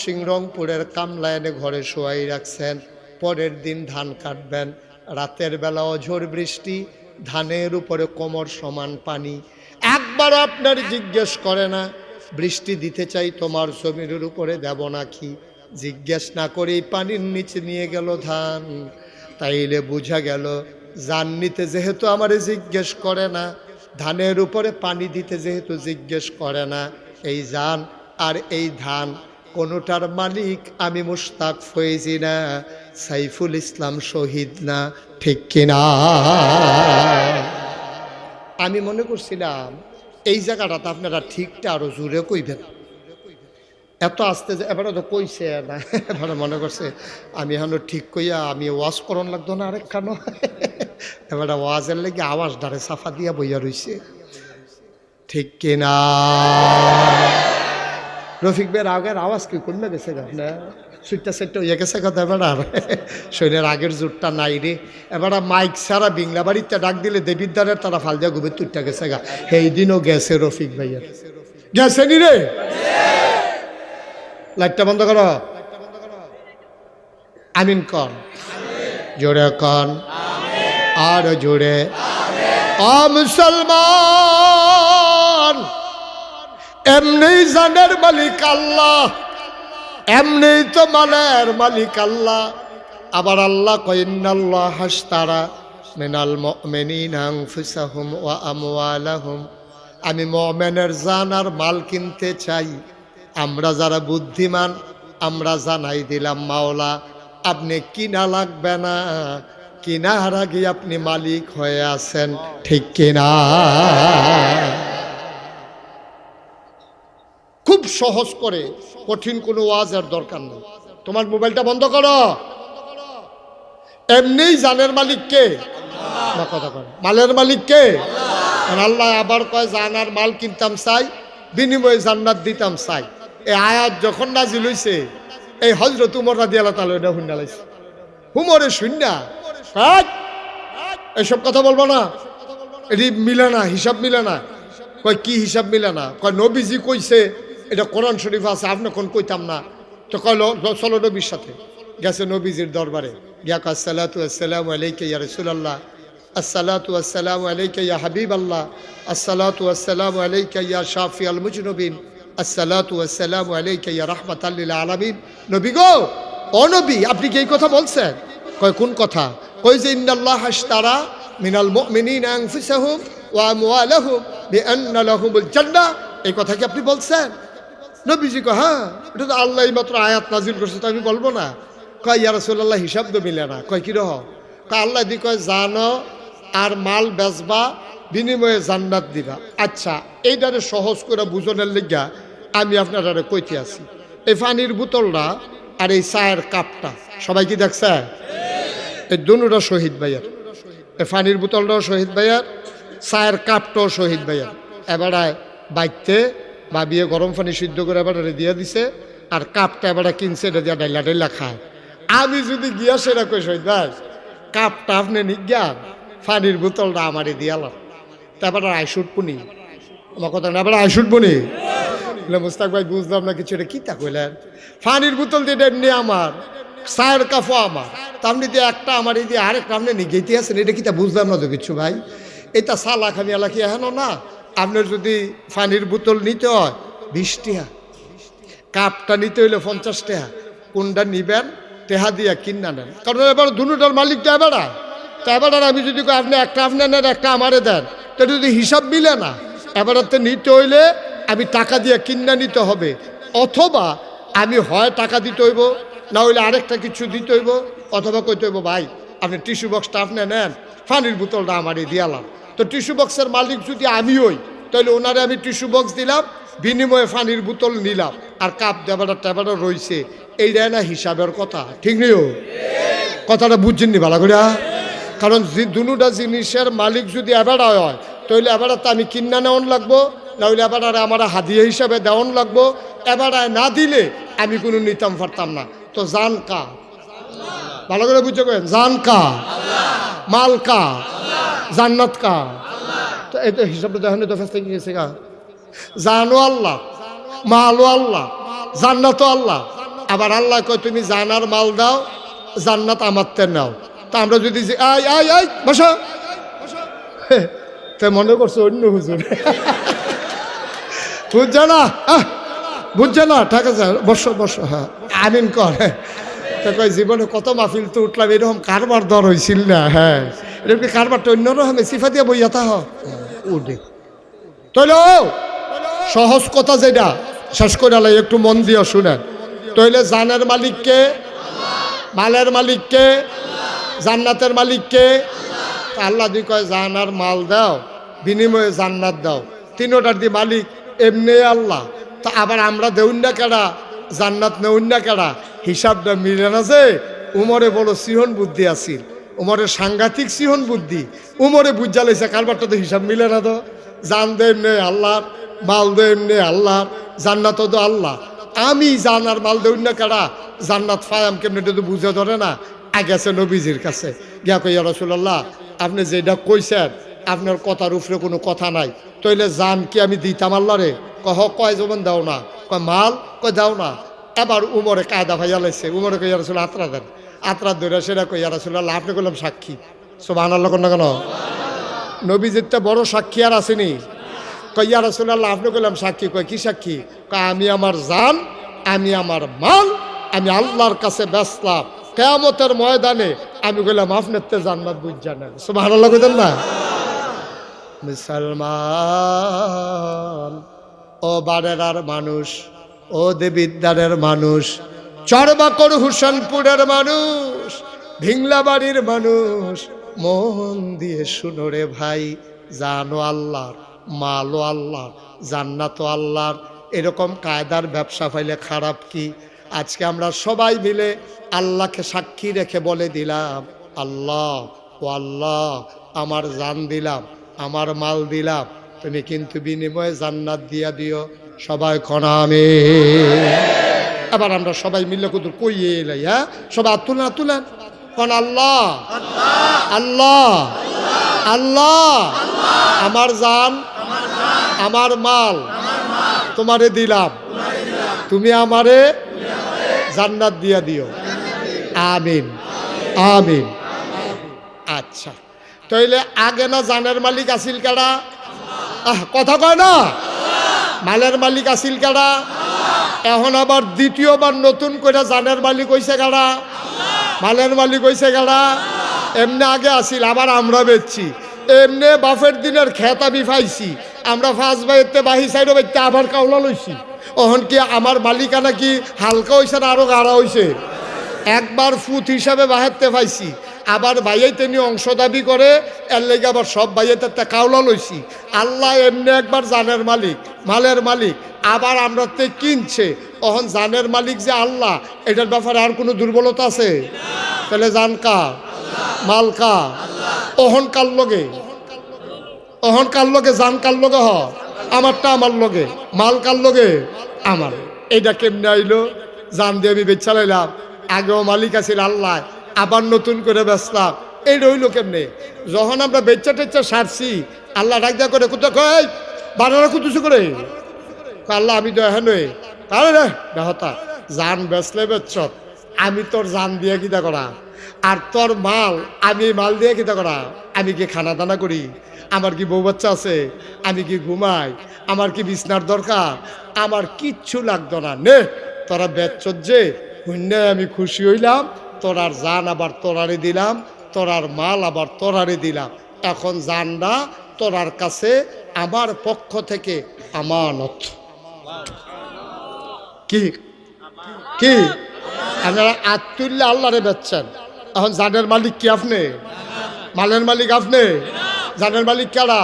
সিং রংপুরের কামলা এনে ঘরে শোয়াই রাখছেন। পরের দিন ধান কাটবেন, রাতের বেলা অঝোর বৃষ্টি, ধানের উপরে কোমর সমান পানি। একবার আপনার জিজ্ঞেস করে না বৃষ্টি দিতে চাই তোমার জমির উপরে দেব নাকি? জিজ্ঞেস না করেই পানির নিচে নিয়ে গেল ধান। তাইলে বোঝা গেল জান নিতে যেহেতু আমারে জিজ্ঞেস করে না, ধানের উপরে পানি দিতে যেহেতু জিজ্ঞেস করে না, এই জান আর এই ধান কোনোটার মালিক আমি মুশতাক ফয়েজি না, সাইফুল ইসলাম শহীদ না, ঠিক কিনা? আমি মনে করছিলাম এই জায়গাটাতে আপনারা ঠিকটা আরো জোরে কইবেন, এত আসতে যে এবারে তো কইছে না, এবারে মনে করছে আমি এখন ঠিক কইয়া আমি ওয়াজ করন লাগতো না আরেক খানো, এবারে ওয়াজের লেগে আওয়াজ ডারে সাফা দিয়া বইয়া রইছে, ঠিক কিনা? রফিক ভাইয়ের আগের আওয়াজ কি কমে গেছে গা না, সুইটটা সেটটা হইয়া গেছে কথা। এবার আর শরীরের আগের জোরটা নাই রে। এবার মাইক সারা বিংলা বাড়িতে ডাক দিলে দেবিদ্দারের তারা ফাল দিয়া গুবে তুইটা গেছে গা। এই দিনও গেছে রফিক ভাইয়ের, গেছে নি রে? লাইটটা বন্ধ করো, আমিন কন, জোরে কন, আর জোরে। ও মুসলমান, এমনি জানের মালিক আল্লাহ, এমনি তো মালের মালিক আল্লাহ। আবার আল্লাহ কয় ইন্নাল্লাহ হাশতারা মিনাল মুমিনিনা আনফুসাহুম ওয়া আমওয়ালাহুম, আমি মুমিনের জান আর মাল কিনতে চাই। আমরা যারা বুদ্ধিমান আমরা জানাই দিলাম মাওলা আপনি কিনা লাগবে না, কিনার আগে আপনি মালিক হয়ে আছেন, ঠিক কিনা? খুব সহজ করে, কঠিন কোনো ওয়াজের দরকার নেই। তোমার মোবাইলটা বন্ধ করো। এমনিই জানের মালিক কে? না, কথা কর, মালের মালিক কে? আল্লাহ আবার কয় জানার মাল কিনতাম চাই, বিনিময়ে জান্নাত দিতাম চাই। এই আয়াত যখন নাজিল হইছে, এই হযরত উমর রাদিয়াল্লাহু তাআলা এটা শুননা লাইছে। উমরে শুননা এসব কথা বলবো না, এটি মিলে না, হিসাব মিলে না। কয় কি হিসাব মিলে না? কয় নবীজি কইছে, এটা কোরআন শরীফ আছে, আপনি কোন কইতাম না। তো কয় চলো নবীর সাথে। গেছে নবীজির দরবারে, গিয়া কয় আসসালাতু আসসালামু আলাইকা ইয়া রাসূলুল্লাহ, আসসালাতু আসসালামু আলাইকা ইয়া হাবিবাল্লাহ, আসসালাতু আসসালামু আলাইকা ইয়া শাফিআল মুজনুবিন, আসসালাতু আসসালামু আলাইকা ইয়া রাহমাতাল লিল আলামিন। নবী গো, ও নবী, আপনি কি এই কথা বলছেন? কয় কোন কথা? কই যে ইন্নাল্লাহ হাশতারা মিনাল মুমিনিনা আনফুসাহুম ওয়া আমওয়ালাহুম বিআন্না লাহুমুল জান্নাহ, এই কথা কি আপনি বলছেন? নবীজি কয় হ্যাঁ, এটা তো আল্লাহ মাত্র আয়াত নাজিল করছে, তো আমি বলবো না। কয় ইয়া রাসূলুল্লাহ, হিসাব তো মিলে না। কয় কি রহ? কয় আল্লাহ দি কয় জানো আর মাল বেচবা, বিনিময়ে জান্নাত দিবা। আচ্ছা, এইটারে সহজ করে বুঝনের লিগা আমি আপনারা কইতে আছি। এই পানির বোতলটা আর এই চায়ের কাপটা সবাই কি দেখছে? এই দুটোটা শহীদ ভাইয়ার। এই পানির বোতলটাও শহীদ ভাইয়ার, চায়ের কাপটাও শহীদ ভাইয়ার। এবারে বাইতে ভাবিয়ে গরম পানি সিদ্ধ করে এবারে দিয়ে দিছে, আর কাপটা এবারে কিনছে, এটা দিয়া ডাইলা ডাইলা খায়। আমি যদি গিয়া সেটা কই শহীদ ভাই, কাপটা আপনি নিজ্ঞা, পানির বোতলটা আমারই দিয়ালাম, তারপরে আইসুট পুনি আমার কথা না, এবারে আইসুট পুনি। মুস্তাক ভাই বুঝলাম না কিছু, এটা কি তা কইলেন? পানির বোতল দিয়ে এমনি আমার, চায়ের কাপও আমার, তামনি দিয়ে একটা আমার এই দিয়ে আরেকটা আপনি নিগেতে আছেন, এটা কি তা বুঝলাম না তো কিছু ভাই। এটা সালা খানি এলাকি হেন না। আপনার যদি পানির বোতল নিতে হয় 20 টাকা, কাপটা নিতে হইলে 50 টাকা, কোনটা নিবেন টেহা দিয়া কিনা নেন, কারণ এবার দুটার মালিকটা এবারা। তো এবার আমি যদি আপনি একটা আপনি নেন, একটা আমারে দেন, তো যদি হিসাব মিলে না, এবারতে নিতে হইলে আমি টাকা দিয়ে কিনা নিতে হবে, অথবা আমি হয় টাকা দিতে হইব, না হইলে আরেকটা কিছু দিতে হইব, অথবা কইতে হইব ভাই আপনি টিস্যু বক্সটা আপনি নেন, পানির বোতলটা আমারই দিয়ালাম। তো টিস্যু বক্সের মালিক যদি আমি হই, তাহলে ওনারে আমি টিস্যু বক্স দিলাম, বিনিময়ে পানির বোতল নিলাম, আর কাপ দেবাটা টেবাটা রয়েছে, এইটাই না হিসাবের কথা, ঠিক নেই? কথাটা বুঝছেননি ভালো করে? কারণ দুটা জিনিসের মালিক যদি এবারা হয়, তাহলে এবারাতে আমি কিনা নেওয়ান লাগবো, না হইলে এবারে আমার হাদিয়া হিসাবে দেওয়ান লাগবো। এবারায় না দিলে আমি কোনো নিতাম পারতাম না। তো জান কা, ভালো করে বুঝতে পারেন, জান কা, মাল কা, জান্নাত কা। তো এই তো হিসাবটা দেখেন তো ফেসতে গিয়েছে গা। জানো আল্লাহ, মালও আল্লাহ, জান্নাতও আল্লাহ, আবার আল্লাহ কয় তুমি জানার মাল দাও, জান্নাত আমারতে নাও। তা আমরা যদি আই আই আই বসো, তা মনে করছো অন্য হুজুর বুঝছে না, বুঝছে না, ঠিক আছে বসো বসো, হ্যাঁ আমিন কর। তো কয় জীবনে কত মাহফিল তো উঠলাম, এরকম কারবার দর হয়েছিল না। হ্যাঁ এরকম কারবারটা অন্যরকম সিফা দিয়ে বইয়া তা উঠে তৈলে সহজ কথা যেটা শেষ করে আলাই একটু মন দিয়ে শুনেন। তৈলে জানের মালিককে, মালের মালিককে, জান্নাতের মালিককে। আল্লাহ দি কয় জানার মাল দাও, বিনিময়ে জান্নাত দাও। তিনোটার দি মালিক এমনি আল্লাহ। তা আবার আমরা দেউন না কেডা, জান্নাত নেউন না কেডা, হিসাবটা মিলে না যে। উমরে বড় সিহন বুদ্ধি আসিল, উমরের সাংঘাতিক সিহন বুদ্ধি। উমরে বুঝা লাইছে কারবারটা তো হিসাব মিলে না। তো জান দে এমনি আল্লাহ, মাল দে এমনি আল্লাহ, জান্নাত তো আল্লাহ। আমি জানার মাল দেউন না কেডা, জান্নাত ফায়াম কেমনি তো বুঝে ধরে না। আগেছে নবীজির কাছে গিয়া কই ইয়া রাসূলুল্লাহ আপনি যেটা কইছেন আপনার কথার উপরে কোনো কথা নাই, তইলে জান কি আমি দিতাম আল্লাহ রে? কয় জমান দাও না, কয় মাল, কয় দাও না। এবার উমরে কায়দা ভাইয়া লাইছে। উমরে কই ইয়া রাসূল আত্রা দেন, আত্রা ধরে সেটা কই ইয়া রাসূলুল্লাহ আপনি করলাম সাক্ষী। সুবহানাল্লাহ কোন না কেন? নবীজির তো বড় সাক্ষী আর আসেনি। কই ইয়া রাসূলুল্লাহ আপনি করলাম সাক্ষী। কয় কি সাক্ষী? কয় আমি আমার জান, আমি আমার মাল আমি আল্লাহর কাছে বেচলাম, কিয়ামতের ময়দানে আমি কইলাম আপনার তে জান্নাত বুঝ জানেন। সুবহানাল্লাহ কইতেন না? মুসলমান ও বারেরার মানুষ, ও দেবিদ্বারের মানুষ, চরবাকর হুসেনপুরের মানুষ, ভিংলাবাড়ির মানুষ, মন দিয়ে শুনো রে ভাই, জানো আল্লাহর, মালও আল্লাহর, জান্নাতও আল্লাহর। এরকম কায়দার ব্যবসা পাইলে খারাপ কি? আজকে আমরা সবাই মিলে আল্লাহকে সাক্ষী রেখে বলে দিলাম আল্লাহ ও আল্লাহ আমার জান দিলাম, আমার মাল দিলাম, তুমি কিন্তু বিনিময়ে জান্নাত দিয়া দিও। সবাই খনা আমিন। এবার আমরা সবাই মিলে কুতুর কইয়ে এলাই। হ্যাঁ সবাই তুলেন তুলেন কোন আল্লাহ আল্লাহ আল্লাহ আমার জান আমার মাল তোমারে দিলাম, তুমি আমারে জান্নাত দিয়া দিও। আমিন আমিন। আচ্ছা তাইলে আগে না জানের মালিক আসিল কারা? কথা কয় না, মালের মালিক আসিল কারা? এখন আবার দ্বিতীয়বার নতুন করে জানের মালিক হইছে কারা? মালের মালিক হইছে কারা? এমনি আগে আসিল, আবার আমরা বেচছি। এমনি বাফের দিনের খেত আমি পাইছি, আমরা ফার্স্ট বাইতে বাহি সাইডও বাইতে আবার কাউলা লইছি। ওহন কি আমার মালিকানা কি হালকা হইছে না আরো গাঢ়া হইছে? একবার ফুট হিসাবে বাহাতে পাইছি, আবার ভাইয়াইতে নিয়ে অংশ দাবি করে, এর লেগে আবার সব ভাইয়াইতে কাউলা লইছি। আল্লাহ এমনি একবার জানের মালিক, মালের মালিক, আবার আমরা তে কিনছে। অহন জানের মালিক যে আল্লাহ, এটার ব্যাপারে আর কোনো দুর্বলতা আছে? তাহলে জান কা, মাল কা, অহন কার লগে, অহন কার লগে, জান কার লগে? হ আমারটা আমার লগে, মাল কার লগে? আমার। এইটা কেমনে আইলো? জান দিয়ে আমি বেচা লাইলাম, আগেও মালিক আছিল আল্লাহ, আবার নতুন করে বেচলাম। এই রইল কেমনে? যখন আমরা বেচা টেচা সারছি, আল্লাহ ডাক করে কোথাও কয় বানারা কুতুসু করে আল্লাহ আমি তো এখন তাহলে রে বেহতা জান বেচলে বেচ, আমি তোর জান দিয়ে কিতা করা, আর তোর মাল আমি মাল দিয়ে কিতা করা? আমি কি খানা দানা করি? আমার কি বউ বাচ্চা আছে? আমি কি ঘুমাই? আমার কি বিছনার দরকার? আমার কিচ্ছু লাগতো না। নে তোরা বেচছ যে হুন্যে আমি খুশি হইলাম, তোরার জান আবার তোরারে দিলাম, তোরার মাল আবার তোরারে দিলাম। এখন জানরা তোরার কাছে আমার পক্ষ থেকে আমানত। কি কি আপনারা আত্মুল্লা আল্লাহরে বেচছেন, এখন জানের মালিক কি আপনি? মালের মালিক আপনি? জানের মালিক কারা?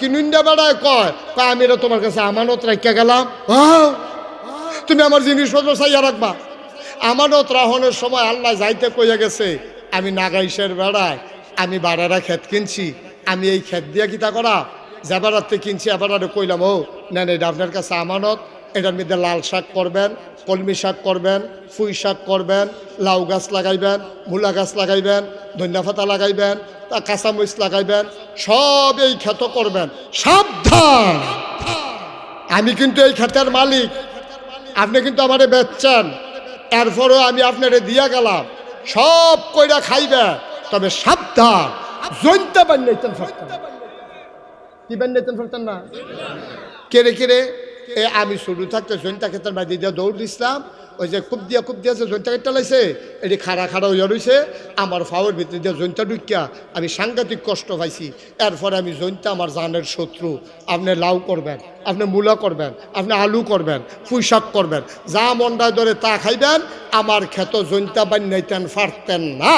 কিনুন্ডা বেড়ায় কয় আমি এটা তোমার কাছে আমানত রাখিয়া গেলাম, তুমি আমার জিনিসপত্র চাইয়া রাখবা। আমানত রাহনের সময় আল্লাহ যাইতে কইয়া গেছে, আমি নাগাইশের বেড়ায় আমি বাড়ারা ক্ষেত কিনছি, আমি এই ক্ষেত দিয়া কিতা করা যাবারাতে কিনছি। আবার কইলাম ও নেন এটা আপনার কাছে আমানত, এটার মধ্যে লাল শাক করবেন, কলমি শাক করবেন, পুঁই শাক করবেন, লাউ গাছ লাগাইবেন, মূলা গাছ লাগাইবেন, ধনিয়া পাতা লাগাইবেন, কাঁচামরিচ লাগাইবেন, সব এই ক্ষেত করবেন। সাবধান, আমি কিন্তু এই ক্ষেতের মালিক, আপনি কিন্তু আমারে বেচছেন, এরপরও আমি আপনারে দিয়া গেলাম, সব কইরা খাইবে, তবে সাবধান, জৈন্তা বান্যাইতেন ফারতেন। কি বান্যাইতেন ফারতেন না? কেড়ে কেড়ে আমি শুরু থাকতে জৈন্তা খেতেন বাদি দিয়া দৌড় দিছিলাম, ওই যে খুব দিয়া যে জৈন্তা কেটে লাইছে, এটি খাড়া হইয়া রয়েছে, আমার ফাওয়ার ভিতরে দিয়ে জৈন্তা ঢুকিয়া আমি সাংঘাতিক কষ্ট পাইছি। এরপরে আমি জৈন্তা আমার জানের শত্রু। আপনি লাউ করবেন, আপনি মূলা করবেন, আপনি আলু করবেন, পুঁই শাক করবেন, যা মন্ডায় ধরে তা খাইবেন, আমার ক্ষেত জৈন্তা বান্যাইতেন ফারতেন না।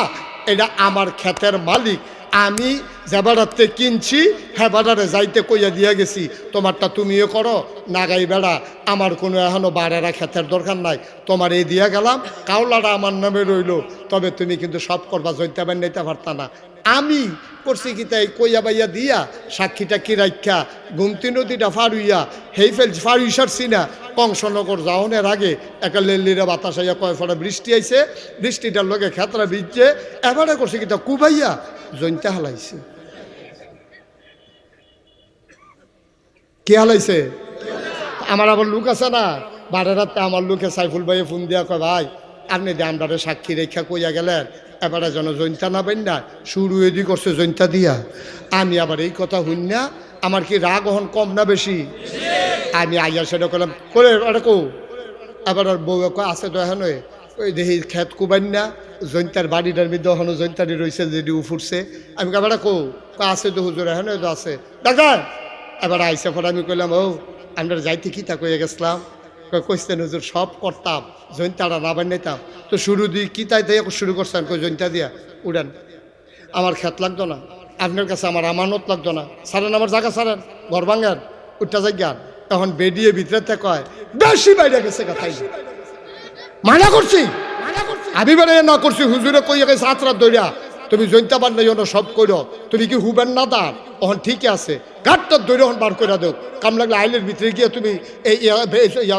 এটা আমার ক্ষেতের মালিক, আমি যে বেড়াতে কিনছি হ্যাঁ বেড়ারে যাইতে কইয়া দিয়া গেছি, তোমারটা তুমিও করো নাগাই বেড়া, আমার কোনো এখনও বাড়ারা ক্ষেতের দরকার নাই, তোমার এই দিয়া গেলাম, কাউলাটা আমার নামে রইল, তবে তুমি কিন্তু সব করবা, জৈন্তা বান্যাইতে পারতা না। আমি করছি কি তাই কইয়া বাইয়া দিয়া সাক্ষীটা কি রাখা গুমতি নদীটা ফারুইয়া হেই ফেলছি, ফারুই সারছি না, কংসনগর যাওনের আগে একটা লেল্লিরা বাতাস আইয়া কয় ফোঁটা বৃষ্টি আইছে, বৃষ্টিটার লগে খেতরা ভিজছে, এবারে করছে কি তা কুবাইয়া জৈন্তা হালাইছে। কে হালাইছে? আমার আবার লোক আছে না, বারে রাতে আমার লোকে সাইফুল ভাইয়ে ফোন দিয়া কয়, ভাই আপনি দামদারে সাক্ষী রেখা কইয়া গেলেন, এবারে যেন জৈন্তা না বেন না, শুরু এদি করছে জৈন্তা দিয়া। আমি আবার এই কথা হইন না, আমার কি রাগ হন কম না বেশি? আমি আইয়া সেটা করলাম করে এটা কো, আবার আর বউ আছে তো এখন ওই দেখি খেত কুবাইন না, জৈন্তার বাড়িটার মধ্যে এখনো জৈন্তারি রয়েছে যেটি উফুরছে। আমি এবার কো আছে তো হুজুর এখন তো আছে ডাক্তার। এবার আইসা পর আমি কইলাম, ও আমরা যাইতে কি তা কইয়া গেছিলাম, কইতেন হুজুর সব করতাম, জৈন্তাটা না বানাইতাম, তো শুরু দিই কি তাই দিয়ে শুরু করছেন, কই জৈন্তা দিয়া উড়েন, আমার খেত লাগতো না, আপনার কাছে আমার আমানত লাগতো না, সারেন আমার জায়গা সারেন, ঘর ভাঙেন, উঠটা যাইগান। তখন বেডিয়ে ভিতরে কয় বেশি বাইরে গেছে কথাই মানা করছি, আমি বেড়ে না করছি, হুজুরে কইয়া গেছে আচরা দইরা তুমি জৈন্তা বান্ধাই না সব করো, তুমি কি হুবেন না দান, তখন ঠিকই আছে, ঘাটটার দৈরে হন বার করে দেও, কাম লাগলে আইলের ভিতরে গিয়ে তুমি এই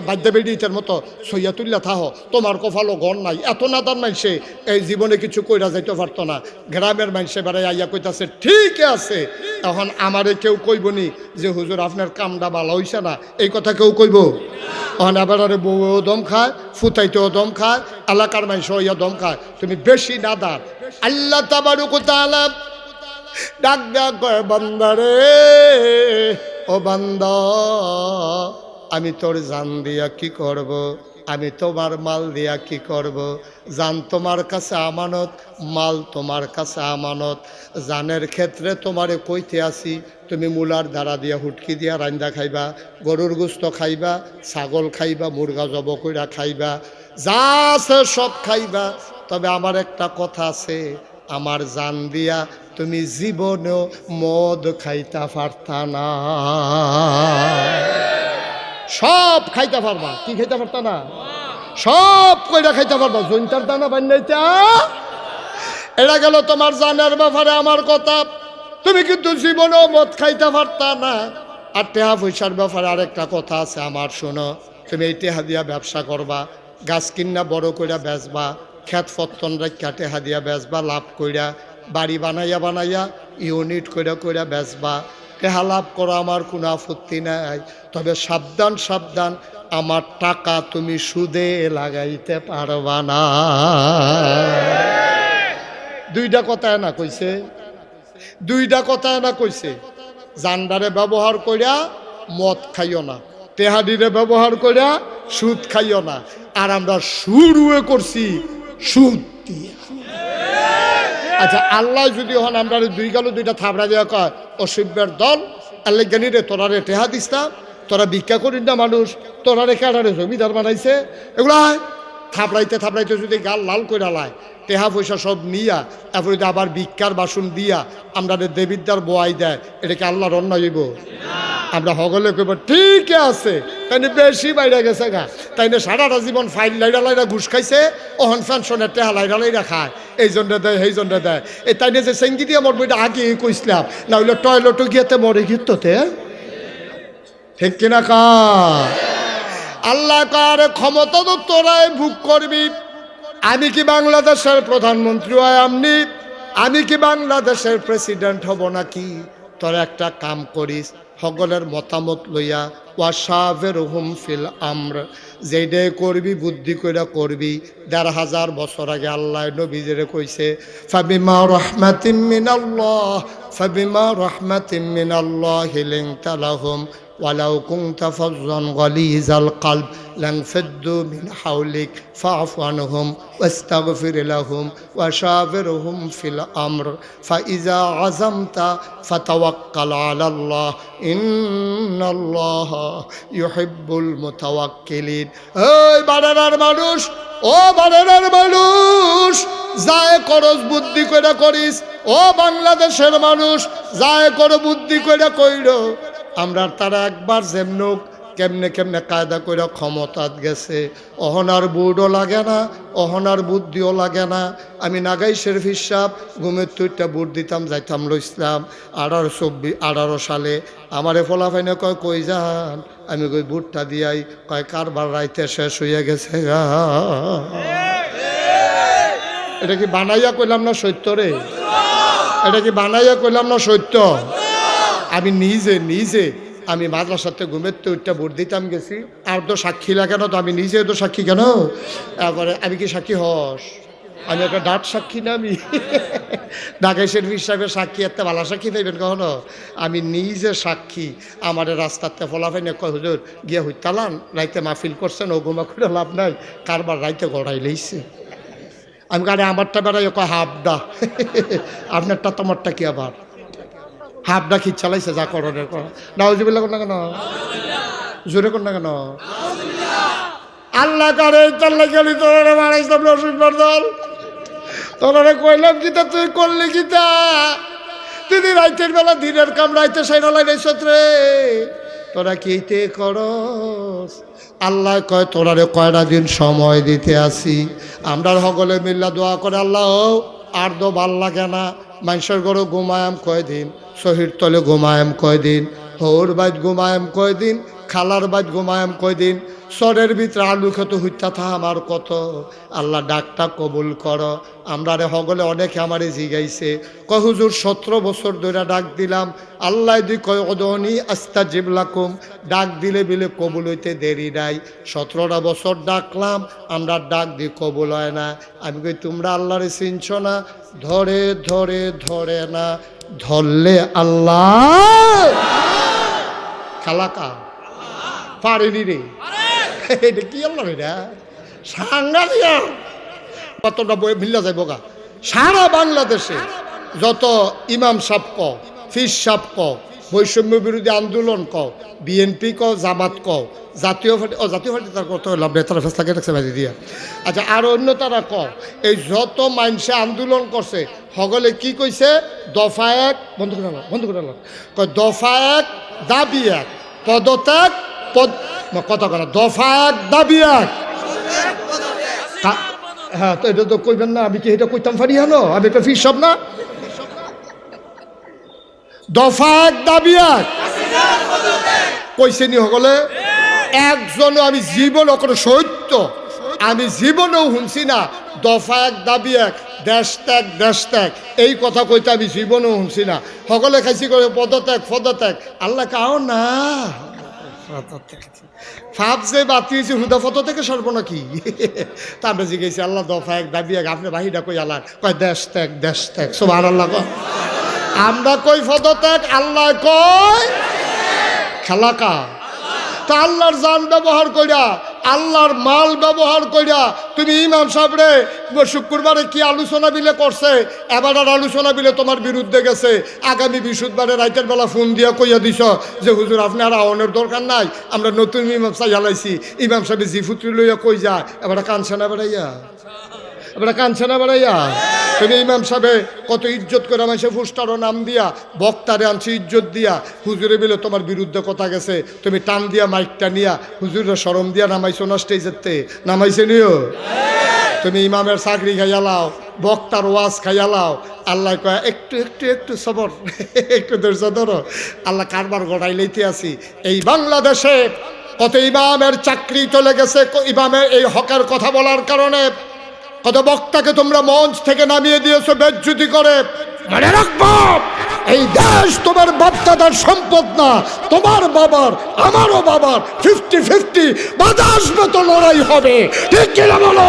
বাদ্যা বেডিটার মতো সইয়া তুললা থাহো, তোমার কপালও গণ নাই, এত নাদান মাইসে এই জীবনে কিছু কইরা যাইতে পারতো না। গ্রামের মানুষে বেড়াই আইয়া কইতাছে ঠিক আছে, তখন আমারে কেউ কইবনি যে হুজুর আপনার কামটা ভালো হইছে না, এই কথা কেউ কইব? তখন আবার বউও দম খায়, ফুতাইতেও দম খায়, এলাকার মানুষ হইয়া দম খায়, তুমি বেশি নাদান। আল্লাহ তাবারক ওয়া তাআলা ডাক ডাক বান্দারে, ও বান্দা আমি তোর জান দিয়া কি করব, আমি তোমার মাল দিয়া কি করব, জান তোমার কাছে আমানত, মাল তোমার কাছে আমানত। জানের ক্ষেত্রে তোমারে কইতে আসি, তুমি মূলার ধারা দিয়া হুটকি দিয়া রান্দা খাইবা, গরুর গোস্ত খাইবা, ছাগল খাইবা, মুরগা জব কইরা খাইবা, যা আছে সব খাইবা, তবে আমার একটা কথা আছে, আমার জান দিয়া তুমি জীবনেও মদ খাইতে পারতা না। সব খাইতে পারবা, কি খাইতে পারতা না? সব কইরা খাইতে পারবা, জৈন্তার দানা বান্যাইতা। এটা গেল তোমার জানের ব্যাপারে আমার কথা, তুমি কিন্তু জীবনেও মদ খাইতে পারতা না। আর টেহা পয়সার ব্যাপারে আরেকটা কথা আছে আমার, শোনো, তুমি এই টেহা দিয়া ব্যবসা করবা, গাছ কিনা বড় কইরা বেচবা, খেত ফত্তন রাখা টেহা দিয়া বেচবা, লাভ কইরা বাড়ি বানাইয়া বানাইয়া ইউনিট কইরা কইরা বেচবা, টেহা লাভ করো, আমার কোনো আপত্তি নাই, তবে সাবধান সাবধান, আমার টাকা তুমি সুদে লাগাইতে পারবা না। দুইটা কথা না কইছে, দুইটা কথা না কইছে, জান্ডারে ব্যবহার কইরা মদ খাইও না, টেহাডিরে ব্যবহার কইরা সুদ খাইও না। আর আমরা শুরুয়ে করছি সুদ দিয়ে। আচ্ছা আল্লাহ যদি হন আমরা দুই গেল দুইটা থাবড়া দেওয়া কয়, অসভ্যের দল, আল্লাহ জ্ঞানী রে তোরারে টেহা দিস্তাম, তোরা ভিক্ষা করিস না মানুষ, তোরারে কাটারে জমিদার বানাইছে, এগুলা থাপড়াইতে থাপড়াইতে যদি গাল লাল করে লায়, টেহা পয়সা সব নিয়া তারপরে আবার ভিক্ষার বাসন দিয়া আমরা দেবিদ্যার বোয়াই দেয়, এটাকে আল্লাহর অন্যায় হইব? আমরা হগলে কইব ঠিক আছে, তাই বেশি বাইরে গেছে গা, তাই না সারাটা জীবন ফাইল লাইরা লাইরা ঘুষ খাইছে, ওহন ফ্যানশনের টেহা লাইরা লাইরা খায়, এই জন্য দেয় সেই জন্য দেয়। এই তাই না যে সেঙ্গি দিয়ে মরবো এটা আগে কইসলাম, না হইলে টয়লেটও গিয়েতে মরে গিয়ে ঠিক কিনা কা? আল্লাহ কার ক্ষমতা তো তোরাই ভোগ করবি। আমি কি বাংলাদেশের প্রধানমন্ত্রী হয় আমনি, আমি কি বাংলাদেশের প্রেসিডেন্ট হব নাকি? তোরা একটা কাম করিস, সকলের মতামত লইয়া ওয়াশাবিরহুম ফিল আমর, যেইডে করবি বুদ্ধি কইরা করবি। ১,৫০০ বছর আগে আল্লাহ নবীজিরে কইছে, ফাবিমা রাহমাতিম মিনাল্লাহি লিনতা লাহুম ওয়ালাউ কুনতা ফাযযান গালিযাল কলব লানফাদ্দু মিন হাওলিক ফা'ফু আনহুম ওয়াস্তাগফির লাহুম ওয়াশাবিরহুম ফিল আমর ফাইযা আযামতা ফাতাওয়াক্কাল আলাল্লাহ ইন্নাল্লাহা ইউহিব্বুল মুতাওয়াক্কিলিন। এই বানানার মানুষ, ও বানানার মানুষ, যায় করস বুদ্ধি কইরা করিস। ও বাংলাদেশের মানুষ, যায় করো বুদ্ধি কইরা কইরো। আমরা তারা একবার যেমনুক কেমনে কেমনে কায়দা কইরা ক্ষমতাত গেছে, অহনার বুড়ও লাগে না, অহনার বুদ্ধিও লাগে না। আমি নাগাই শরীফ হিসাব ঘুমের তুইটা বুট দিতাম, যাইতাম ইসলাম 1818 সালে। আমারে ফলাফাইনে কয় কই যান, আমি কই বুটটা দিয়াই, কয় কারবার রাইতে শেষ হইয়া গেছে। এটা কি বানাইয়া কইলাম না সত্য রে? এটা কি বানাইয়া কইলাম না সত্য? আমি নিজে আমি মাদ্রাসাতে ঘুমের তো ওইটা ভোট দিতাম গেছি। আর তো সাক্ষী লাগে না, তো আমি নিজে তো সাক্ষী কেন? তারপরে আমি কি সাক্ষী হস? আমি একটা ডাট সাক্ষী না? আমি ঢাকাই শরীফ হিসাবে সাক্ষী একটা ভালো সাক্ষী পাইবেন কখনো? আমি নিজে সাক্ষী। আমার রাস্তাতে ফলাফাইনে কয় হুজুর গিয়া হইতালান, রাইতে মাহফিল করছেন, ও ঘুমা করে লাভ নাই, কারবার রাইতে গড়াই লইছে। আমি কারে আমারটা বেড়াই কয় হাফডা, আপনারটা তোমারটা কি আবার হাফডা খিচ চালাইছে, যা করণের কর। নাউজুবিল্লাহ কর না কেন? জোরে কর না কেন? আল্লাহ করে চাল্লা গেলি তোরা মারাইছিলাম রসুলবার দল, তোরা কইলাম কিতা তুই করলি কিতা? তুই রাইতের বেলা দিনের কাম রাইতে সাইনালাই রেছত রে, তোরা কিতে করস? আল্লাহ কয় তোরারে কয়টা দিন সময় দিতে আসি। আমরা সকলে মিল্লা দোয়া করে, আল্লাহ আর তো ভাল লাগে না, মানুষের ঘরে ঘুমায়াম কয়দিন, শহীদ তলে ঘুমায়াম কয়দিন, হৌর বাইত ঘুমায়াম কয়দিন, খালার বাইত ঘুমায়াম কয়দিন, সরের ভিতরে আলু খেত হইতা থা আমার কত। আল্লাহ ডাকটা কবুল কর। আমরা রে হগলে অনেকে আমারে জিগাইছে, কয় হুজুর 17 বছর ধরে ডাক দিলাম, আল্লাহ দি কয় অদনি আস্তাজিব লাকুম, ডাক দিলে বিলে কবুল হইতে দেরি নাই। 17টা বছর ডাকলাম, আমরা ডাক দি কবুল হয় না। আমি কই তোমরা আল্লাহরে চিনছ না? ধরে ধরে ধরে না, ধরলে আল্লাহ খালাকা পারেনি রে। এটা কি আল্লাহ রে? সাংঘাতিক কতটা বই মিল্লা যাইব গা। সারা বাংলাদেশে যত ইমাম সাহেব ক, ফির সাহেব ক, বৈষম্য বিরোধী আন্দোলন ক, বিএনপি ক, জামাত ক, জাতীয় পার্টি, জাতীয় পার্টি তার কত লাভ নেতারা ফেসলাকে রাখছে বাজি দিয়া। আচ্ছা, আর অন্য তারা ক, এই যত মানুষে আন্দোলন করছে সকলে কি কইছে? দফা এক বন্ধ করে কয় দফা এক দাবি এক, পদত্যাগ কথা কেন? দফা এক দাবি এক। হ্যাঁ, তো এটা তো কইবেন না, আমি কি এটা কইতাম পারি? হ্যাঁ, আমি একটা ফির সব না। দফা এক দাবি এক কইছে নি সকলে? একজনও আমি জীবন করে সত্য, আমি জীবনেও শুনছি না দফা এক দাবি এক, দেশ ত্যাগ দেশ ত্যাগ, এই কথা কইতে আমি জীবনেও শুনছি না। সকলে খাইছি করে পদত্যাগ পদত্যাগ। আল্লাহ কাও না ফাপ যে বাতি হয়েছে হুদা ফটো থেকে সরব নাকি? তা আমরা জিজ্ঞেছি আল্লাহ দফা এক দাবি এক, আপনি বাহিরা কই আল্লাহ কয় দেশ ত্যাগ দেশ ত্যাগ। সুবহানাল্লাহ কয়। আমরা কই পদত্যাগ, আল্লাহ কয় খেলাকা। তা আল্লাহর জান ব্যবহার কইরা, আল্লাহর মাল ব্যবহার কইরা তুমি ইমাম সাহেবরে শুক্রবারে কি আলোচনা বিলে করছে, এবার আর আলোচনা বিলে তোমার বিরুদ্ধে গেছে, আগামী বৃহস্পতিবারে রাইতের বেলা ফোন দিয়া কইয়া দিছ যে হুজুর আপনি আর আওয়ানোর দরকার নাই, আমরা নতুন ইমাম সাহেব হালাইছি। ইমাম সাহেব জিফুত্রি লইয়া কই যায়, এবার কানছে না বেড়াইয়া, এবার কানছে না বেড়াইয়া। তুমি ইমাম সাহেবে কত ইজ্জত করে আমায় ফুস্টারও নাম দিয়া বক্তারে আনছি ইজ্জত দিয়া, হুজুরে বিলে তোমার বিরুদ্ধে কথা গেছে, তুমি টান দিয়া মাইকটা নিয়া হুজুরের শরম দিয়া নামাইছো না স্টেজেতে? নামাইছে নিও। তুমি ইমামের চাকরি খাইয়া লাও, বক্তার ওয়াজ খাইয়া লাও। আল্লাহ কয় একটু একটু একটু সবর, একটু ধৈর্য ধরো, আল্লাহ কারবার গড়াই লইতে আসি। এই বাংলাদেশে কত ইমামের চাকরি চলে গেছে ইমামের এই হকের কথা বলার কারণে, কত বক্তাকে তোমরা মঞ্চ থেকে নামিয়ে দিয়েছো বেজ্জতি করে। মনে রাখবো, এই দেশ তোমার বাপদাদার সম্পদ না, তোমার বাবার আমারও বাবার 50-50 বাধা আসবে তো লড়াই হবে, ঠিক কিনা বলো?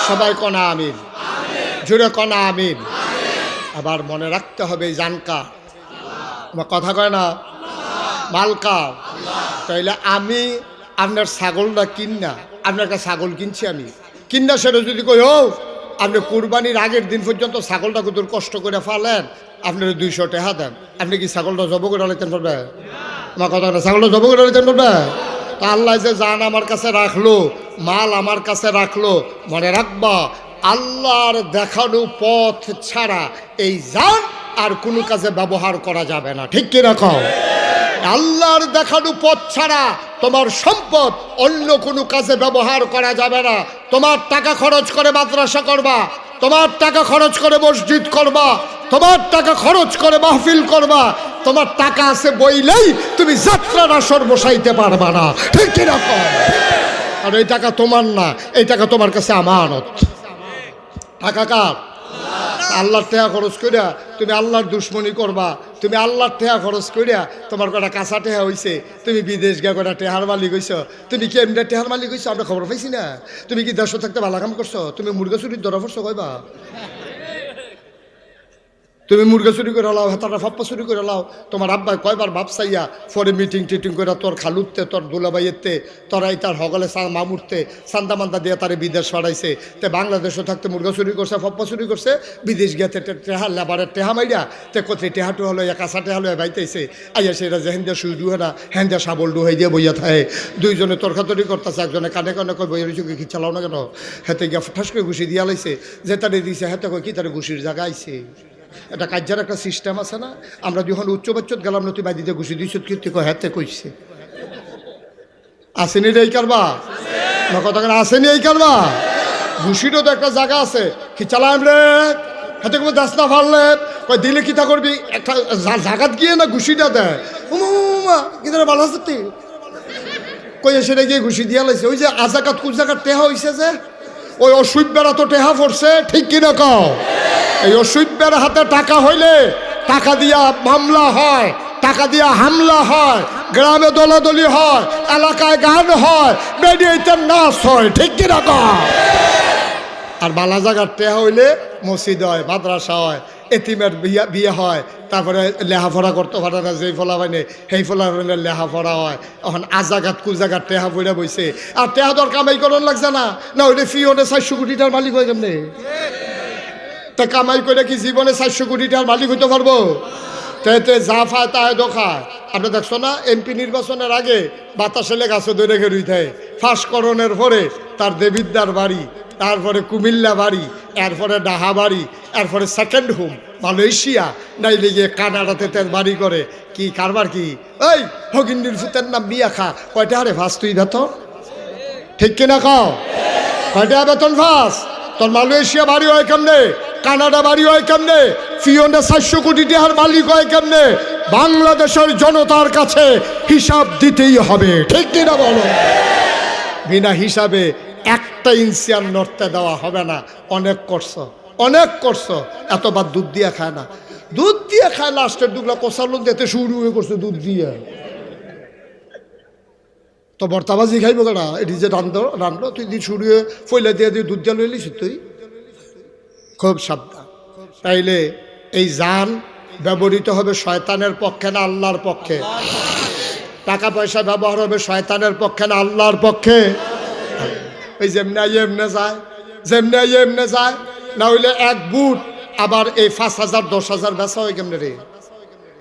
সবাই কনা আমিন, জুড়ে কনা আমিন। আবার মনে রাখতে হবে জানকা, আমার কথা কয় না, মালকা। তাইলে আমি আপনার ছাগলটা কিনা, আপনার কাছে ছাগল কিনছি আমি কিনা, সেটা যদি কই হোক আপনি কুরবানির আগের দিন পর্যন্ত ছাগলটা কত কষ্ট করে ফালেন, আপনার 200 টাকা দেন, আপনি কি ছাগলটা জব করে নিতেন পারবে? আমার কথা না, ছাগলটা জব করে নিতেন পারবে? তা আল্লাহ যে জান আমার কাছে রাখলো, মাল আমার কাছে রাখলো, মনে রাখবা আল্লাহর দেখানো পথ ছাড়া এই জান আর কোনো কাজে ব্যবহার করা যাবে না, ঠিক কি রাখো? আল্লাহর দেখানো পথ ছাড়া তোমার সম্পদ অন্য কোনো কাজে ব্যবহার করা যাবে না। তোমার টাকা খরচ করে মাদ্রাসা করবা, তোমার টাকা খরচ করে মসজিদ করবা, তোমার টাকা খরচ করে মাহফিল করবা, তোমার টাকা আছে বইলেই তুমি যাত্রার আসর বসাইতে পারবা না, ঠিক কি রকম? আর এই টাকা তোমার না, এই টাকা তোমার কাছে আমানত। টাকা কার? আল্লাহর টাকা খরচ করিয়া তুমি আল্লাহর দুশ্মনী করবা, তুমি আল্লাহর টাকা খরচ করিয়া তোমার কটা কাঁচা টেহা হয়েছে, তুমি বিদেশ গিয়া কটা টেহার মালিক হইছ, তুমি কি এমনি টেহার মালিক হইছো আমরা খবর পাইছি না? তুমি কি দেশ থাকতে ভালো কাম করছো? তুমি মুরগা চুরির ধরা পড়ছো কইবা? তুমি মুরগা চুরি করে লাও, হেতাটা ফাপ্পা চুরি করে লাও, তোমার আব্বাই কয়বার বাপ চাইয়া পরে মিটিং টিটিং করে তোর খালুতে তোর দুলাবাইয়েতে তোরাই তার হগলে মামুরতে সান্দা মান্দা দিয়ে তারে বিদেশ পাঠাইছে। তে বাংলাদেশও থাকতে মুরগা চুরি করছে, ফাপ্পা চুরি করছে, বিদেশ গিয়াতে টেহা লেবারের টেহা মাইরা তে কোথায় টেহাটু হলো কাঁচা টেহা হলো বাইতেছে, আইয়া সেটা যে হেন্দা সুই ডুহে না হেন্দা সাবল ডুহাই দিয়ে বইয়া থাকে, দুইজনে তর্কাতরি করতেছে, একজনে কানে কানে কই বইয়ের চোখে কি চালাও না কেন, হেতে গিয়া ঠাস করে ঘুষি দিয়া লাইছে, যে তারে দিছে হেতে কই কি তারে ঘুষির জায়গা আইছে। এটা কার্যার একটা সিস্টেম আছে না, আমরা যখন উচ্চ বাচ্চত গেলাম নতুন বাদিতে ঘুষি দিয়েছ কীর্তি হাতে কইছে আসেনি রে এই কারবা না, কথা আসেনি এই কারবা। ঘুষিরও তো একটা জায়গা আছে, কি চালাম রে হাতে কোনো দাস না ফারলে কই দিলে কি তা করবি, একটা জায়গাত গিয়ে না ঘুষিটা দেয়, উমা কি তারা ভালো আছে তুই কই সেটা গিয়ে ঘুষি দিয়া লাইছে। ওই যে আজাকাত কুজাকাত টেহা হয়েছে যে ওই অসুবিধারা তো টেহা পড়ছে, ঠিক কিনা কও? এই অসুবিধার হাতে টাকা হইলে টাকা দিয়া মামলা হয়, টাকা দিয়া হামলা হয়, গ্রামে দলাদলি হয়, এলাকায় গান হয়, মেডিয়েটার নাচ হয়, ঠিক কিনা কও? আর বালা জায়গার টেহা হইলে মসজিদ হয়, মাদ্রাসা হয়, এতিমের বিয়ে হয়, তারপরে লেহাফড়া করতে পারে না যেই ফলা হয়নি সেই ফলা হইলে লেহাফড়া হয়। এখন আজাগাত কুজাগাত টেহা বইরা বইছে, আর টেহা দর কামাই করন লাগছে না, না হইলে ফিওনে 400 কোটি টাকার মালিক হয়ে কেমনে? তা কামাই করে কি জীবনে 400 কোটি টাকার মালিক হইতে পারবো? তাইতে যা ফায় তাই দোখায়। আপনি দেখছো না এমপি নির্বাচনের আগে বাতাসে গাছে ধরে গেরুই থাকে, ফাঁসকরণের পরে তার দেবিদ্দার বাড়ি, তারপরে কুমিল্লা বাড়ি, এরপরে ডাহা বাড়ি, এরপরে সেকেন্ড হোম মালয়েশিয়া, নাইলে গিয়ে কানাডাতে তার বাড়ি করে। কি কারবার কি? ওই হগিন্দির ফুতের নাম বিয়া খা, কয়টা হারে ফাঁস তুই বেতন, ঠিক কিনা খাও? কয়টা বেতন ফাঁস? তোর মালয়েশিয়া বাড়ি হয় কেমনে, কানাডা বাড়ি হয় কেমনে, ফিওনে 400 কোটি টাকার মালিক হয় কেমনে? বাংলাদেশের জনতার কাছে হিসাব দিতেই হবে, ঠিক কিনা বলো? বিনা হিসাবে একটা ইঞ্চি আর নড়তে দেওয়া হবে না। অনেক করছো, অনেক করছো, এতবার দুধ দিয়ে খায় না, দুধ দিয়ে খায় লাস্টের দুগলা কষার লোক দিতে শুরু হয়ে করছে দুধ দিয়ে। তো বর্তাবাজি খাইব কেনা, এটি যে রান্ধলো তুই দিয়ে শুরু হয়ে ফইলা দিয়ে দিয়ে দুধ দিয়ে লইলিস তুই, খুব সাবধান। তাইলে এই জান ব্যবহৃত হবে শয়তানের পক্ষে না আল্লাহর পক্ষে? টাকা পয়সা ব্যবহার হবে শয়তানের পক্ষে না আল্লাহর পক্ষে? এই যেমনি এমনে যায়, যেমনি এমনে যায়, না হইলে এক বুট আবার এই 5,000 10,000 বেচা হয় কেমনে রে?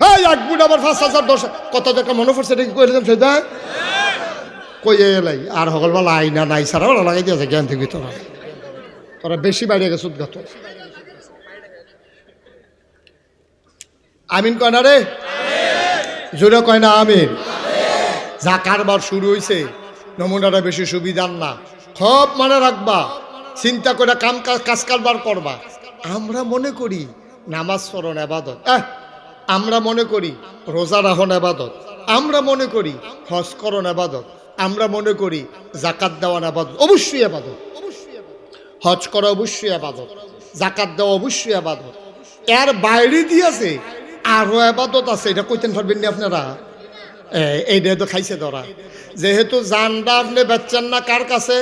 এই এক বুট আবার 5,000 10,000 কত টাকা মনে পড়ছে এটা কি করে দিলাম সেটা কই এলাই আর হগলবেলা আইনা নাই সারা বেলা লাগাই দিয়েছে জ্ঞান থেকে তোরা বেশি বাইরে গেছে উদ্ঘাত। আমিন কয় না রে? জোরে কয় না আমিন। যা কারবার শুরু হয়েছে নমুনাটা বেশি সুবিধার না, খুব মনে রাখবা, চিন্তা করে কাজ কারবার করবা। আমরা মনে করি নামাজ পড়ন ইবাদত, আমরা মনে করি রোজা রাখন ইবাদত, আমরা মনে করি হজ করন ইবাদত, আমরা মনে করি যাকাত দেওয়ান ইবাদত। অবশ্যই ইবাদত, হজ করা অবশ্যই ইবাদত, যাকাত দেওয়া অবশ্যই ইবাদত। এর বাইরে দিয়েছে আরো ইবাদত আছে, এটা কইতেন পারবেন না আপনারা? এইটা তো খাইছে ধরা। যেহেতু জানডা আপনি বেচছেন না কার কাছে,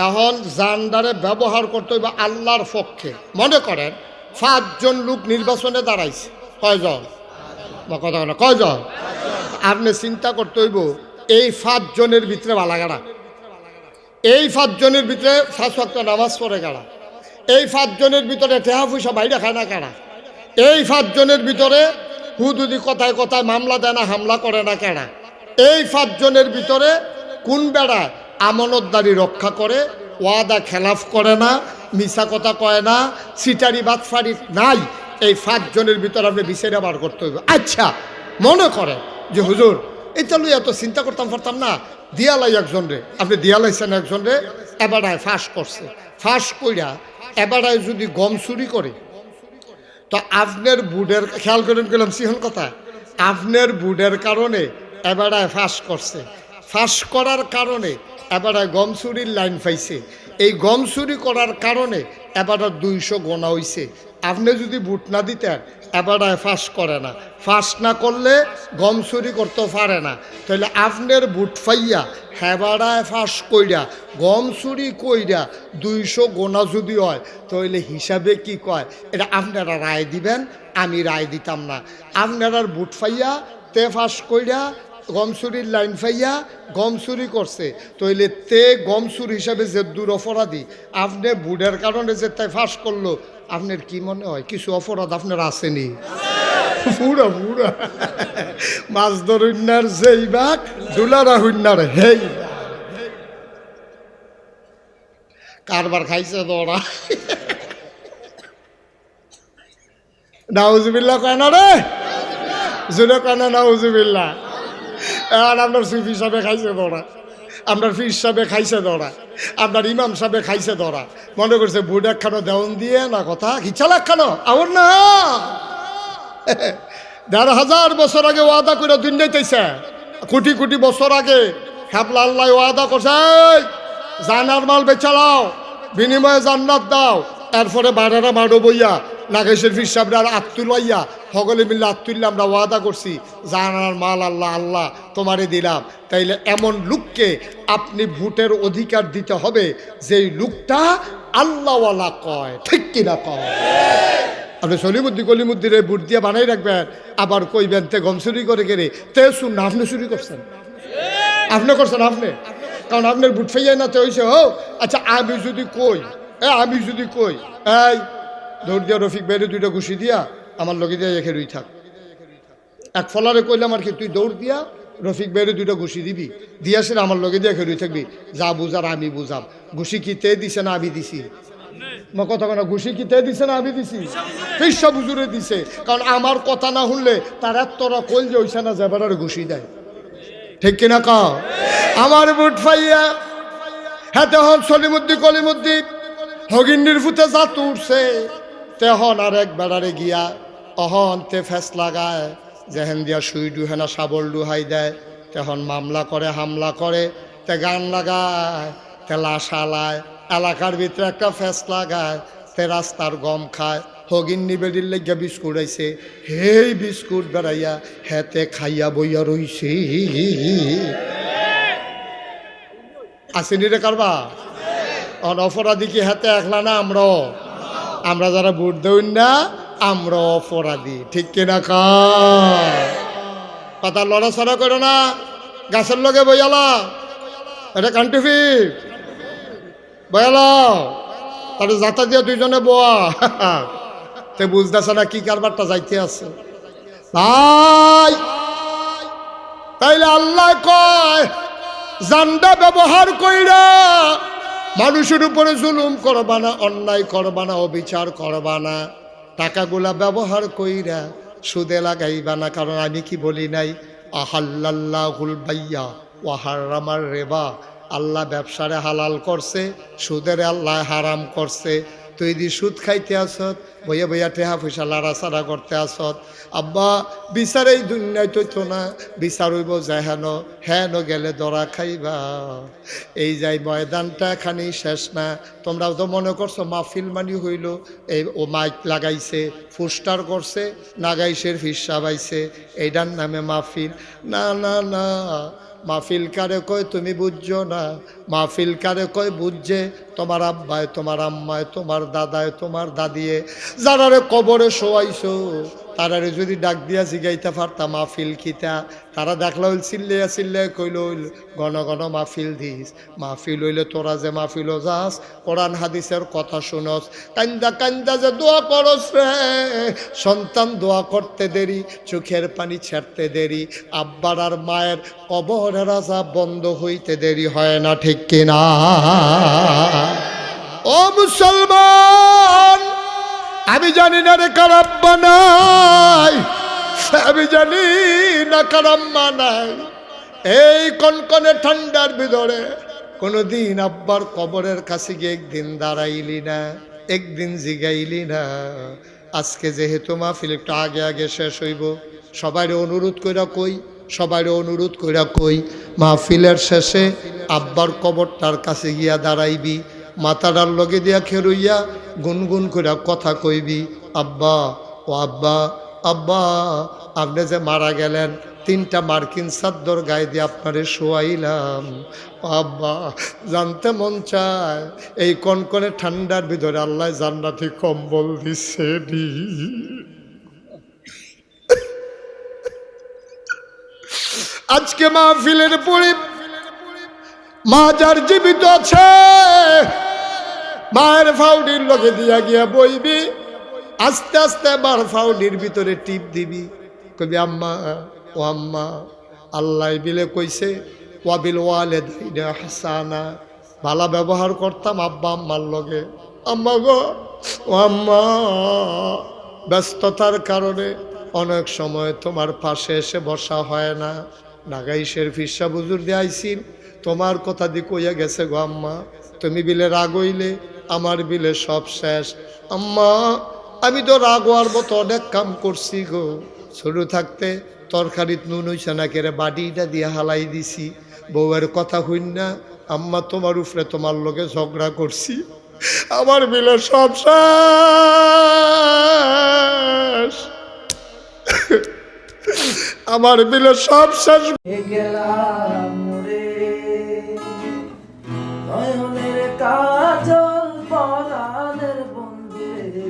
এখন জানডারে ব্যবহার করতে হইবে আল্লাহর পক্ষে। মনে করেন 5 জন লোক নির্বাচনে দাঁড়াইছে, কয়জন? কথা না, কয়জন? আপনি চিন্তা করতে হইব এই 5 জনের ভিতরে বালাগাড়া, এই 5 জনের ভিতরে 5 ওয়াক্ত নামাজ পড়ে কারা, এই 5 জনের ভিতরে টেহা পয়সা বাইরে খায় না কারা, এই 5 জনের ভিতরে হুদুদি কথায় কথায় মামলা দেয় না, হামলা করে না কারা, এই 5 জনের ভিতরে কোন বেড়া আমানতদারি রক্ষা করে, ওয়াদা খেলাফ করে না, মিছা কথা কয় না, সিটারি বাতফারি নাই, এই 5 জনের ভিতরে আপনি বিচারে বার করতে হইবে। আচ্ছা মনে করেন যে হুজুর এটা লই এত চিন্তা করতাম পারতাম না, দিয়ালাই একজন রে, আপনি দিয়ালাইছেন একজন রে, এবারায় ফাঁস করছে, ফাঁস কইরা এবারায় যদি গম চুরি করে, তো আপনার বুডের খেয়াল করেন গেলাম সিহন কথা, আপনার বুডের কারণে এবারায় ফাঁস করছে, ফাঁস করার কারণে এবারায় গম চুরির লাইন পাইছে, এই গম চুরি করার কারণে এবারে 200 গোনা হইছে। আপনি যদি বুট না দিতেন এবারায় ফাঁস করে না, ফাঁস না করলে গম চুরি করতে পারে না, তাহলে আপনার বুট ফাইয়া হেবারায় ফাঁস কইরা গম চুরি কইরা 200 গোনা যদি হয় তাহলে হিসাবে কি কয়, এটা আপনারা রায় দিবেন, আমি রায় দিতাম না। আপনারা বুট ফাইয়া তে ফাঁস কইরা গম চুরির লাইন ফাইয়া গম চুরি করছে, তইলে তে গম চুরি হিসাবে যে দূর অপরাধী, আপনি বুড়ের কারণে যে তাই ফাঁস করলো, আপনার কি মনে হয় কিছু অপরাধ আপনার আসেনি? পুরা পুরা মাছ ধরুন্নার যেই বাঘ দুলারা হুন্নার হেই কারবার খাইছে দৌড়া। নাউজুবিল্লাহ কয় না রে, জুড়ে কয় না নাউজুবিল্লাহ। এখন আপনার সুফি সাহেবে খাইছে ধরা, আপনার ফির সাহেবে খাইছে ধরা, আপনার ইমাম সাহেবে খাইছে ধরা, মনে করছে বুট একখানো দেওন দিয়ে না কথা খিচাল একখানো আবার না। 1,500 বছর আগে ওয়াদা করে দুনিয়াইতেছে, কোটি কোটি বছর আগে হ্যাবলা আল্লাহ ওয়াদা করছে, জানার মাল বেচালাও বিনিময়ে জান্নাত দাও, এরপরে বাড়ারা মারো বইয়া নাগেশের ফির সাহেবরা আর আত্মুলাইয়া সকলে মিললে আত্মুল্লাহ আমরা ওয়াদা করছি জানার মাল আল্লাহ আল্লাহ তোমারে দিলাম। তাইলে এমন লোককে আপনি ভোটের অধিকার দিতে হবে যেই লোকটা আল্লাহওয়ালা কয়, ঠিক কিনা কয়? আপনি সলিমুদ্দি কলিমুদ্দিরে ভোট দিয়ে বানাই রাখবেন, আবার কইবেন তে গম চুরি করে গেলে তে শুন না আপনি চুরি করছেন, আপনি করছেন আপনি, কারণ আপনার ভোট ফাইয়াই না তে হয়েছে। ও আচ্ছা আমি যদি কই, আমি যদি কই এই দৌড় দিয়া রফিক বাইরে 2টা ঘুষি দিয়া আমার লগে দিয়ে রেখে রুই থাক, এক ফলারে কইলাম আর কি তুই দৌড় দিয়া রফিক বাইরে 2টা ঘুষি দিবি, দিয়াছে আমার লগে দিয়ে রেখে রুই থাকবি, যা বুঝার আমি বুঝাম। ঘুষি কি তে দিছে না আমি দিছি? কথা কেন, ঘুষি কি তে দিছে না আমি দিছি? ফিরসা বুজুরে দিছে, কারণ আমার কথা না শুনলে তার এতটা কইল যে হইছে না যাবার ঘুষি দেয়, ঠিক কিনা কাও? আমার বুট ফাইয়া হ্যাঁ তখন সলিমুদ্দি কলিমুদ্দি হগিন্নির ফুতে যা তুরছে, তেহন আর এক বেড়ারে গিয়া অহন তে ফেস লাগায়, যেহেন দিয়া সুই ডুহেনা সাবল ডুহাই দেয়, তেহন মামলা করে হামলা করে, তে গান লাগায়, তে লাশালায়, এলাকার ভিতরে একটা ফেস লাগায়, তে রাস্তার গম খায়। হগিন্নি বেড়ির লেগা বিস্কুট আইছে, হেই বিস্কুট বেড়াইয়া হেতে খাইয়া বইয়া রইছে। আসেনি রে কারবা অপরাধী কি হাতে একলা না, আমরা যারা ভোট দেই না আমরা অপরাধী, ঠিক কিনা কথা? লড়াছড়া করো না, গাছের লগে বইয়ালা, এটা কান্টিফি বয়ালা, তাহলে যাতা দিয়া 2জনে বোয়া, তে বুঝতেছে না কি কারবারটা যাইতে আছে ভাই। তাইলে আল্লাহ কয় জান্ডা ব্যবহার কইরা মানুষের উপরে জুলুম করবা না, অন্যায় করবা না, অবিচার করবা না, টাকাগুলা ব্যবহার কইরা সুদে লাগাইবা না, কারণ আমি কি বলি নাই, আহাল্লাল্লাহুল বাইয়া ওয়া হারামার রিবা, আল্লাহ ব্যবসারে হালাল করছে, সুদের আল্লাহ হারাম করছে। তুই দি সুদ খাইতে আসত, বইয়া বইয়া টেহা পয়সা লাড়াচাড়া করতে আসত। আব্বা বিচার এই দুনিয়ায় তো না, বিচার হইব যেহেন, হেন গেলে দরা খাইবা। এই যাই ময়দানটা খানি শেষ না। তোমরাও তো মনে করছো মাহফিল মানি হইল, এই ও মাইক লাগাইছে, পোস্টার করছে, নাগাইশের ফিসা পাইছে, এইটার নামে মাহফিল। না না না, মাহফিল কারে কয় তুমি বুঝছো না, মাহফিল কারে কয় বুঝছে তোমার আব্বায়, তোমার আম্মায়, তোমার দাদায়, তোমার দাদিয়ে, যারারে কবরে শোয়াইছো তারারে যদি ডাক দিয়া জিগাইতে পারতাম মাহফিল খিতা, তারা দেখলা হইল চিল্লাইয়া চিল্লাই কইল হইল ঘন ঘন মাহফিল দিস। মাহফিল হইলে তোরা যে মাহফিলও যাস, কোরআন হাদিসের কথা শুনস, কান্দা কান্দা যে দোয়া করস রে, সন্তান দোয়া করতে দেরি, চোখের পানি ছাড়তে দেরি, আব্বার আর মায়ের কবরের আযাব বন্ধ হইতে দেরি হয় না, ঠিক কিনা? ও মুসলমান, আমি জানি না রে কার আব্বা নাই, আমি জানি না কার আম্মা নাই। এই কনকনে ঠান্ডার ভিতরে কোনদিন আব্বার কবরের কাছে গিয়ে একদিন দাঁড়াইলি না, একদিন জিগাইলি না। আজকে যেহেতু মাহফিল একটু আগে আগে শেষ হইব, সবাইরে অনুরোধ কইরা কই, সবাইরে অনুরোধ কইরা কই, মাহফিলের শেষে আব্বার কবরটার কাছে গিয়া দাঁড়াইবি, মাথাটার লগে দিয়া খেরুইয়া গুনগুন করে কথা কইবি, আব্বা ও আব্বা, আব্বা আপনি যে মারা গেলেন, 3টা মার্কিন চাদর গায়ে দিয়ে আপনারে শোয়াইলাম, আব্বা জানতে মন চায় এই কনকনে ঠান্ডার ভিতরে আল্লাহ জান্নাতি কম্বল দিচ্ছে নি। আজকে মাহফিলের পরে মা যার জীবিত আছে, মায়ের ফাউডির লগে দিয়া গিয়া বইবি, আস্তে আস্তে বার ফাউডির ভিতরে টিপ দিবি, কবি আম্মা ও আম্মা, আল্লাহ বিলে কইছে ওয়াবিল ওয়ালিদাইনি ইহসানা, ভালো ব্যবহার করতাম আব্বা আম্মার লগে। আম্মা গো ও আম্মা, ব্যস্ততার কারণে অনেক সময় তোমার পাশে এসে বসা হয় না, নাগাইশের ফিসা বুজুর দিয়ে আইসিন, তোমার কথা দি কইয়া গেছে গো আম্মা, তুমি বিলে রাগ হইলে আমার বিলে সব শেষ। আম্মা আমি তো রাগ হওয়ার মতো অনেক কাম করছি গো, ছোট থাকতে তরকারিত নুন হইছে না কেরে বাটিটা দিয়ে হালাই দিছি, বউয়ের কথা হইন না আম্মা তোমার উপরে তোমার লগে ঝগড়া করছি, আমার বিলে সব শেষ, আমার বিলে সব শেষ। কাজল পরাণের বন্ধুরে,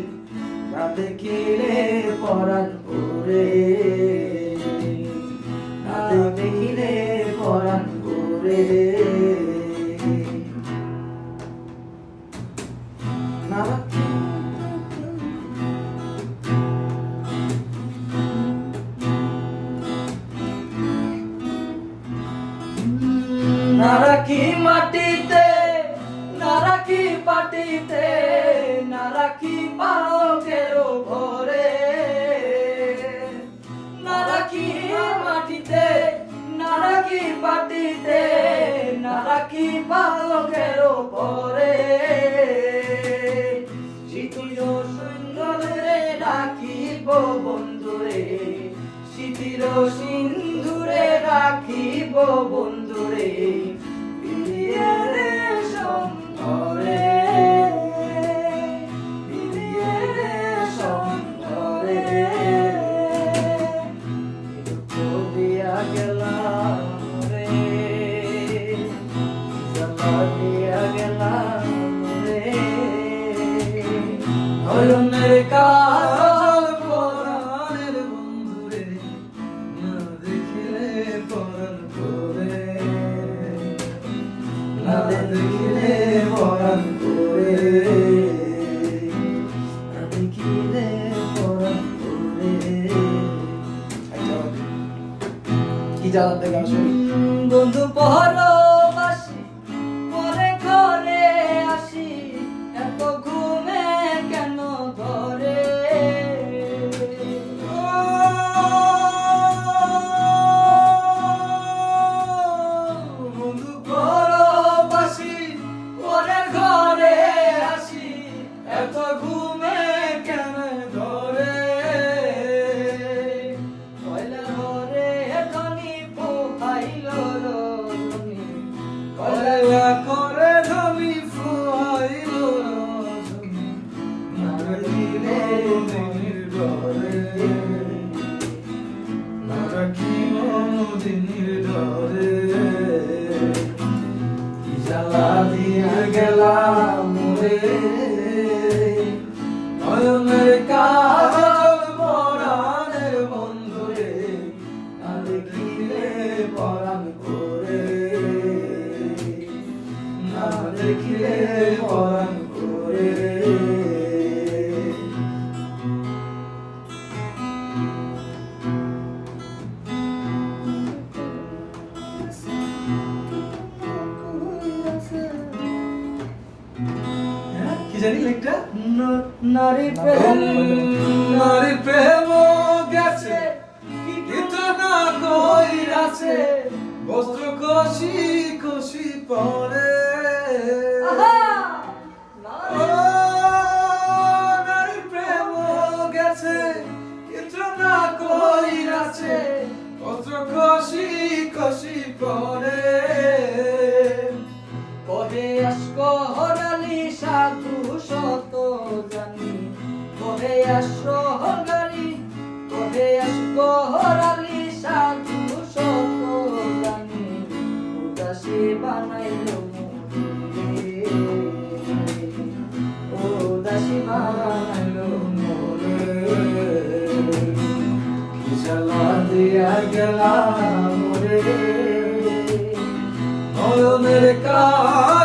না দেখিলে পরাণ পুরে, না দেখিলে পরাণ পুরে। না রাখি মাটিতে, না রাখি পাটিতে, না রাখি পালকের ঘরে, না রাখি মাটিতে, না রাখি পাটিতে, না রাখি পালকের ঘরে। শীতির সিন্দুরে রাখিব বন্ধুরে, শীতির সিন্দুরে রাখিব বন্ধুরে, কাজল পরাণের বন্ধুরে, না দেখিলে পরাণ করে, না দেখিলে পরাণ করে, না দেখিলে পরাণ করে। কি জানাতে গাছ বন্ধু পরবাসী, পরে ঘরে আসি, এত ঘুমে কেন ধরে, দিনের ডরে কি জ্বালা দিয়া গেলাম রে নয়নের কাজল পরাণের বন্ধু রে না দেখিলে পরাণ করে না দেখিলে পরাণ করে কি জানি লেখটা নারী প্রেম গেছে কিন্তু না কইরাছে বস্ত্র কষি কষি পরে নারী প্রেম গেছে কিন্তু না কইরাছে বস্ত্র কষি কষি পরে কহে আসকহরালি সাধু শত জানি কহে আসকহরালি কহে আসকহরালি সাধু শত জানি উদাসী বানাইলো মোরে উদাসী বানাইলো মোরে কি জ্বালা দিয়া গেলাম মোরে নয়নের কাজ